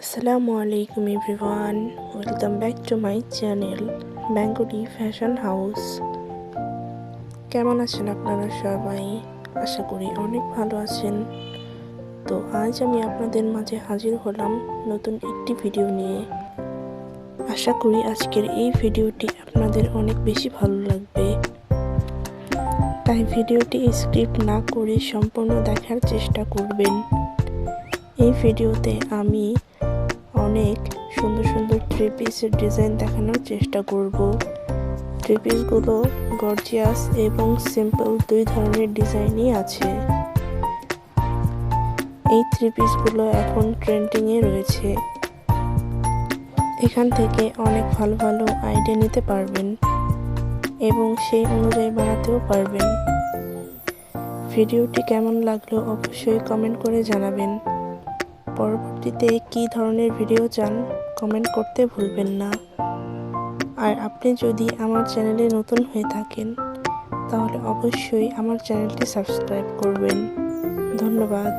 আসসালামু আলাইকুম everyone, welcome back to my channel Bengali fashion house. কেমন আছেন আপনারা সবাই? আশা করি অনেক ভালো আছেন। তো আজ আমি আপনাদের মাঝে হাজির হলাম নতুন একটি ভিডিও নিয়ে। আশা করি আজকের এই ভিডিওটি আপনাদের অনেক বেশি ভালো লাগবে, তাই ভিডিওটি স্ক্রিপ্ট না করে সম্পূর্ণ দেখার চেষ্টা করবেন। এই ভিডিওতে আমি অনেক সুন্দর সুন্দর থ্রি পিসের ডিজাইন দেখানোর চেষ্টা করব। থ্রি পিসগুলো গর্জিয়াস এবং সিম্পল দুই ধরনের ডিজাইনই আছে। এই থ্রি পিসগুলো এখন ট্রেন্ডিংয়ে রয়েছে। এখান থেকে অনেক ভালো ভালো আইডিয়া নিতে পারবেন এবং সেই অনুযায়ী বানাতেও পারবেন। ভিডিওটি কেমন লাগলো অবশ্যই কমেন্ট করে জানাবেন। পরবর্তীতে কী ধরনের ভিডিও চান কমেন্ট করতে ভুলবেন না। আর আপনি যদি আমার চ্যানেলে নতুন হয়ে থাকেন তাহলে অবশ্যই আমার চ্যানেলটি সাবস্ক্রাইব করবেন। ধন্যবাদ।